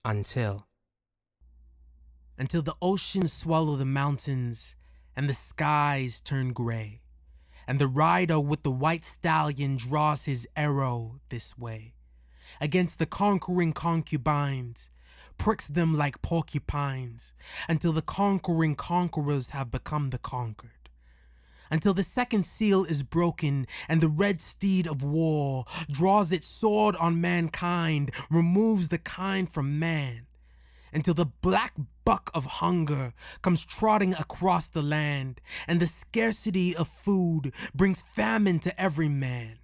Until the oceans swallow the mountains and the skies turn gray, and the rider with the white stallion draws his arrow this way against the conquering concubines, pricks them like porcupines, until the conquering conquerors have become the conquered. Until the second seal is broken and the red steed of war draws its sword on mankind, removes the kind from man. Until the black buck of hunger comes trotting across the land, and the scarcity of food brings famine to every man.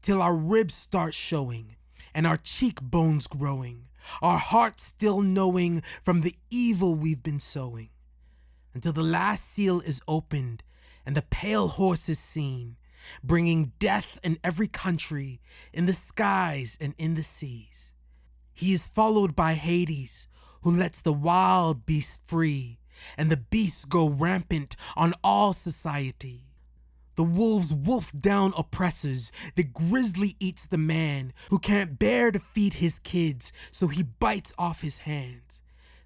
Till our ribs start showing, and our cheekbones growing, our hearts still knowing from the evil we've been sowing. Until the last seal is opened, and the pale horse is seen, bringing death in every country, in the skies and in the seas. He is followed by Hades, who lets the wild beasts free, and the beasts go rampant on all society. The wolves wolf down oppressors, the grizzly eats the man who can't bear to feed his kids, so he bites off his hands.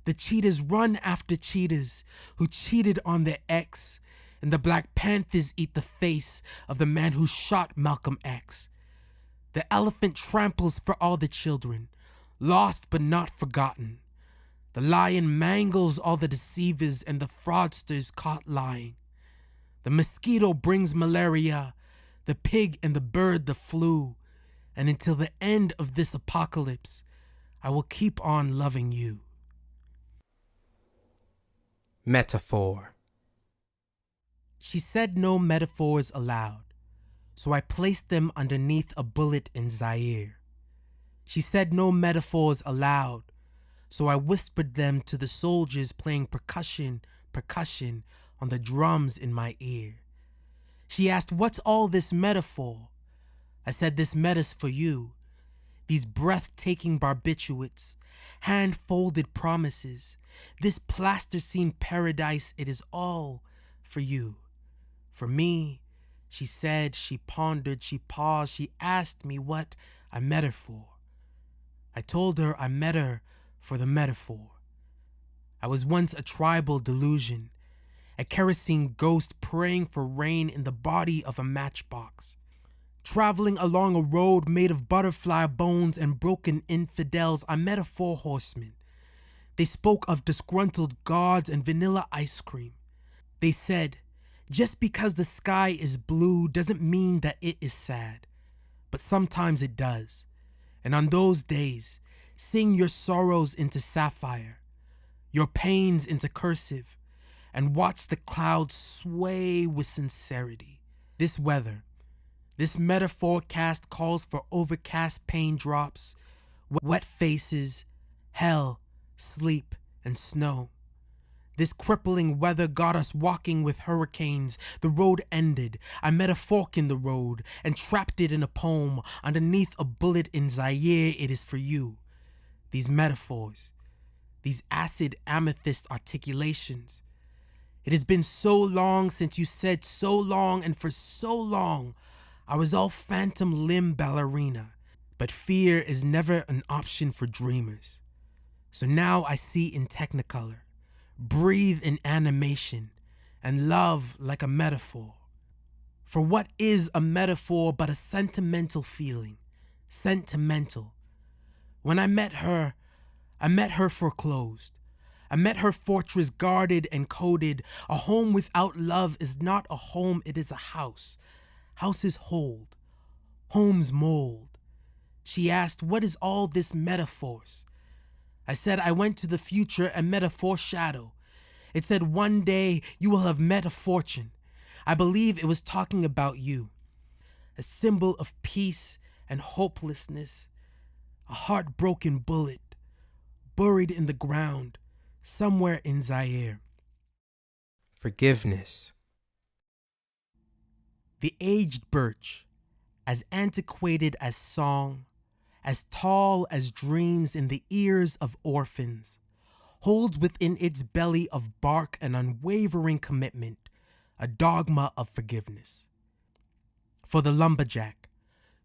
The cheetahs run after cheetahs who cheated on their ex, and the Black Panthers eat the face of the man who shot Malcolm X. The elephant tramples for all the children, lost but not forgotten. The lion mangles all the deceivers and the fraudsters caught lying. The mosquito brings malaria, the pig and the bird the flu, and until the end of this apocalypse, I will keep on loving you. Metaphor. She said no metaphors aloud, so I placed them underneath a bullet in Zaire. She said no metaphors aloud, so I whispered them to the soldiers playing percussion on the drums in my ear. She asked, "What's all this metaphor?" I said, "This meta's for you. These breathtaking barbiturates, hand-folded promises, this plasticine paradise, it is all for you. For me," she said, she pondered, she paused, she asked me what I met her for. I told her I met her for the metaphor. I was once a tribal delusion, a kerosene ghost praying for rain in the body of a matchbox, traveling along a road made of butterfly bones and broken infidels. I met a 4 horsemen. They spoke of disgruntled gods and vanilla ice cream. They said, just because the sky is blue doesn't mean that it is sad, but sometimes it does. And on those days, sing your sorrows into sapphire, your pains into cursive, and watch the clouds sway with sincerity. This weather, this metaphor cast calls for overcast pain drops, wet faces, hell, sleep, and snow. This crippling weather got us walking with hurricanes. The road ended. I met a fork in the road and trapped it in a poem underneath a bullet in Zaire. It is for you. These metaphors, these acid amethyst articulations. It has been so long since you said so long, and for so long I was all phantom limb ballerina. But fear is never an option for dreamers. So now I see in technicolor, breathe in animation, and love like a metaphor. For what is a metaphor but a sentimental feeling? Sentimental. When I met her foreclosed. I met her fortress guarded and coded. A home without love is not a home, it is a house. Houses hold. Homes mold. She asked, what is all this metaphors? I said I went to the future and met a foreshadow. It said one day you will have met a fortune. I believe it was talking about you. A symbol of peace and hopelessness. A heartbroken bullet, buried in the ground, somewhere in Zaire. Forgiveness. The aged birch, as antiquated as song, as tall as dreams in the ears of orphans, holds within its belly of bark an unwavering commitment, a dogma of forgiveness. For the lumberjack,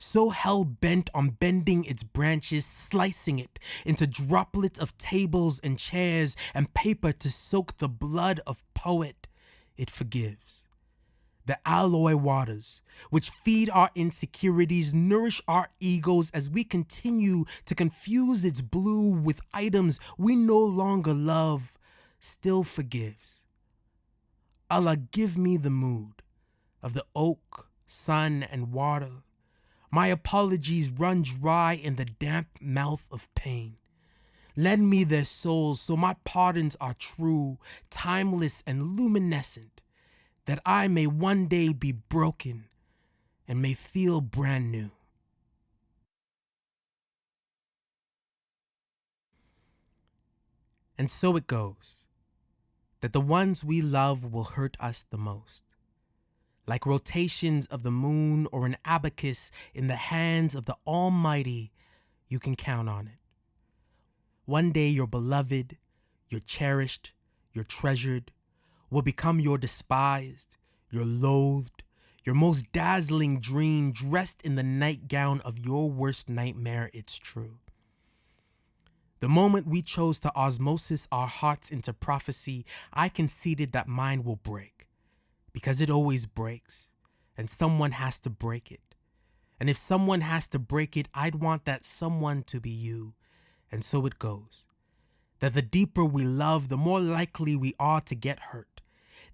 so hell-bent on bending its branches, slicing it into droplets of tables and chairs and paper to soak the blood of poet, it forgives. The alloy waters, which feed our insecurities, nourish our egos as we continue to confuse its blue with items we no longer love, still forgives. Allah, give me the mood of the oak, sun, and water. My apologies run dry in the damp mouth of pain. Lend me their souls so my pardons are true, timeless, and luminescent, that I may one day be broken and may feel brand new. And so it goes, that the ones we love will hurt us the most. Like rotations of the moon or an abacus in the hands of the Almighty, you can count on it. One day your beloved, your cherished, your treasured, will become your despised, your loathed, your most dazzling dream, dressed in the nightgown of your worst nightmare, it's true. The moment we chose to osmosis our hearts into prophecy, I conceded that mine will break. Because it always breaks, and someone has to break it. And if someone has to break it, I'd want that someone to be you. And so it goes, that the deeper we love, the more likely we are to get hurt.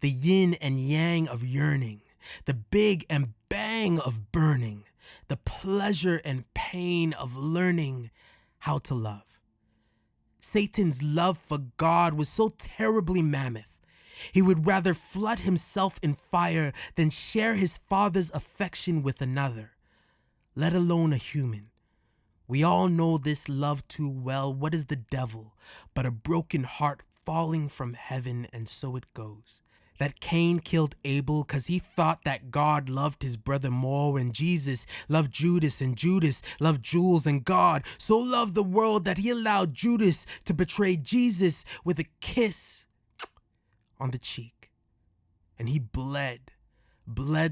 The yin and yang of yearning, the big and bang of burning, the pleasure and pain of learning how to love. Satan's love for God was so terribly mammoth. He would rather flood himself in fire than share his father's affection with another, let alone a human. We all know this love too well. What is the devil but a broken heart falling from heaven? And so it goes. That Cain killed Abel because he thought that God loved his brother more, and Jesus loved Judas, and Judas loved Jules, and God so loved the world that he allowed Judas to betray Jesus with a kiss on the cheek. And he bled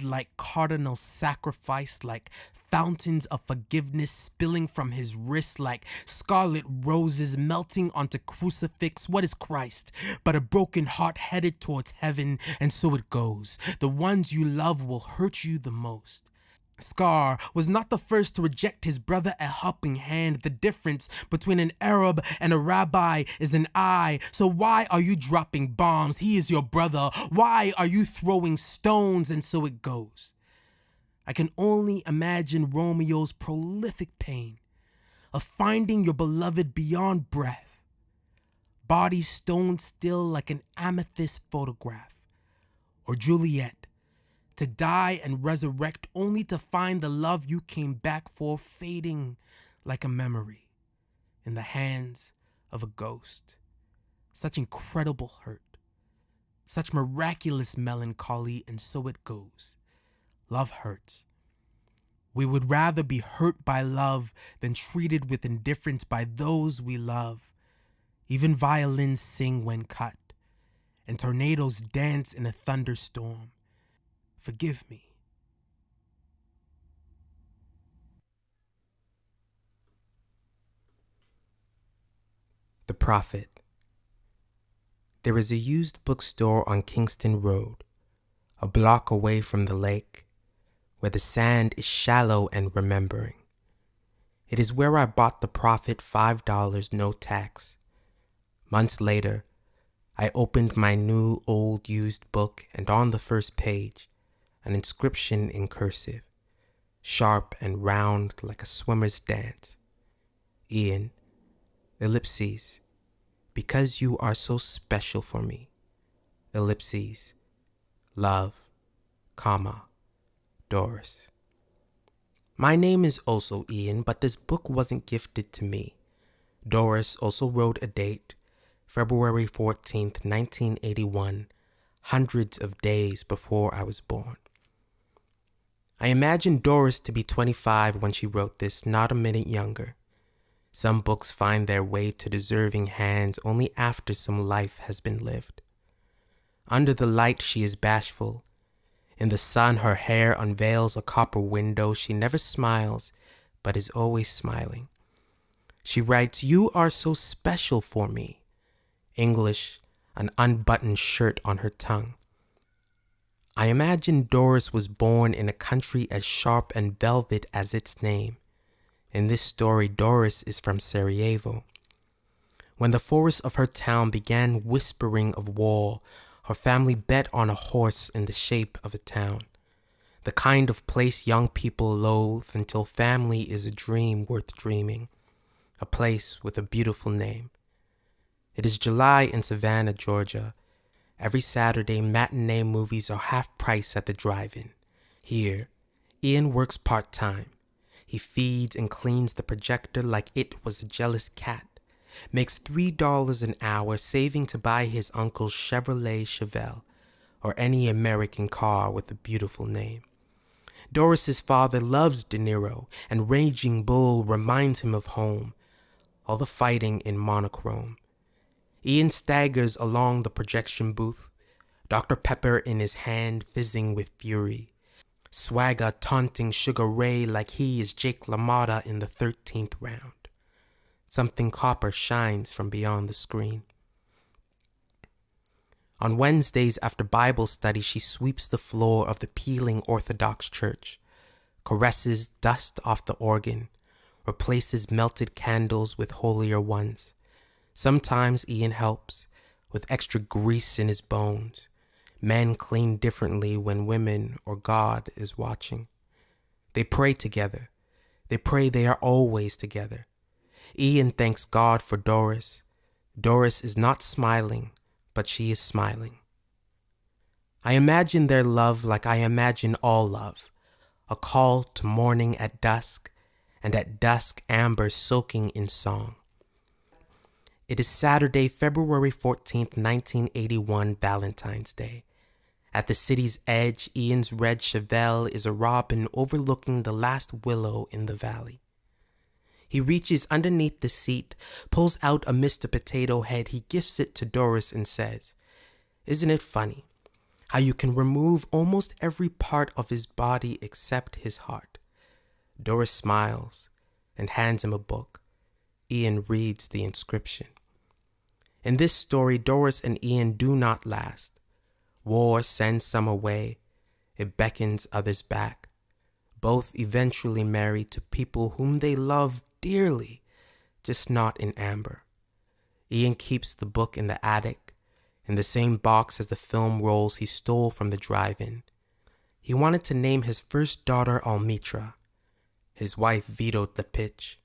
like cardinal sacrifice, like fountains of forgiveness spilling from his wrists, like scarlet roses melting onto crucifix. What is Christ but a broken heart headed towards heaven? And so it goes. The ones you love will hurt you the most. Scar was not the first to reject his brother a helping hand. The difference between an Arab and a rabbi is an eye. So why are you dropping bombs? He is your brother. Why are you throwing stones? And so it goes. I can only imagine Romeo's prolific pain of finding your beloved beyond breath, body stone still like an amethyst photograph, or Juliet, to die and resurrect only to find the love you came back for fading like a memory in the hands of a ghost. Such incredible hurt, such miraculous melancholy, and so it goes. Love hurts. We would rather be hurt by love than treated with indifference by those we love. Even violins sing when cut, and tornadoes dance in a thunderstorm. Forgive me. The Prophet. There is a used bookstore on Kingston Road, a block away from the lake, where the sand is shallow and remembering. It is where I bought The Prophet $5 no tax. Months later, I opened my new old used book, and on the first page, an inscription in cursive, sharp and round like a swimmer's dance. Ian, ellipses, because you are so special for me. Ellipses, love, comma, Doris. My name is also Ian, but this book wasn't gifted to me. Doris also wrote a date, February 14th, 1981, hundreds of days before I was born. I imagine Doris to be 25 when she wrote this, not a minute younger. Some books find their way to deserving hands only after some life has been lived. Under the light she is bashful, In the sun, her hair unveils a copper window. She never smiles, but is always smiling. She writes, "You are so special for me." English, an unbuttoned shirt on her tongue. I imagine Doris was born in a country as sharp and velvet as its name. In this story, Doris is from Sarajevo. When the forests of her town began whispering of war, her family bet on a horse in the shape of a town. The kind of place young people loathe until family is a dream worth dreaming. A place with a beautiful name. It is July in Savannah, Georgia. Every Saturday, matinee movies are half price at the drive-in. Here, Ian works part-time. He feeds and cleans the projector like it was a jealous cat. Makes $3 an hour, saving to buy his uncle's Chevrolet Chevelle, or any American car with a beautiful name. Doris's father loves De Niro, and Raging Bull reminds him of home. All the fighting in monochrome. Ian staggers along the projection booth, Dr. Pepper in his hand fizzing with fury. Swagger taunting Sugar Ray like he is Jake LaMotta in the 13th round. Something copper shines from beyond the screen. On Wednesdays after Bible study, she sweeps the floor of the peeling Orthodox church, caresses dust off the organ, replaces melted candles with holier ones. Sometimes Ian helps, with extra grease in his bones. Men clean differently when women or God is watching. They pray together. They pray they are always together. Ian thanks God for Doris. Doris is not smiling, but she is smiling. I imagine their love like I imagine all love, a call to morning at dusk, and at dusk amber soaking in song. It is Saturday, February 14th, 1981, Valentine's Day. At the city's edge, Ian's red Chevelle is a robin overlooking the last willow in the valley. He reaches underneath the seat, pulls out a Mr. Potato Head. He gifts it to Doris and says, "Isn't it funny how you can remove almost every part of his body except his heart?" Doris smiles and hands him a book. Ian reads the inscription. In this story, Doris and Ian do not last. War sends some away. It beckons others back. Both eventually marry to people whom they love dearly, just not in amber. Ian keeps the book in the attic, in the same box as the film rolls he stole from the drive-in. He wanted to name his first daughter Almitra. His wife vetoed the pitch.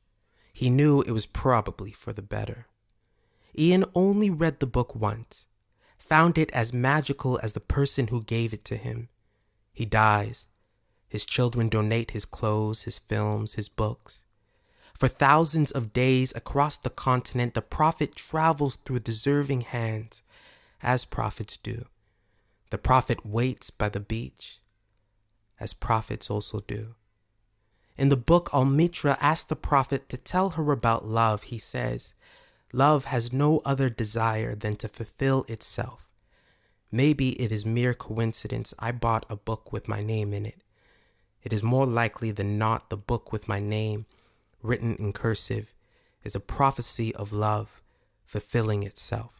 He knew it was probably for the better. Ian only read the book once, found it as magical as the person who gave it to him. He dies. His children donate his clothes, his films, his books. For thousands of days across the continent, the prophet travels through deserving hands, as prophets do. The prophet waits by the beach, as prophets also do. In the book, Almitra asks the prophet to tell her about love. He says, "Love has no other desire than to fulfill itself." Maybe it is mere coincidence I bought a book with my name in it. It is more likely than not the book with my name, written in cursive, is a prophecy of love fulfilling itself.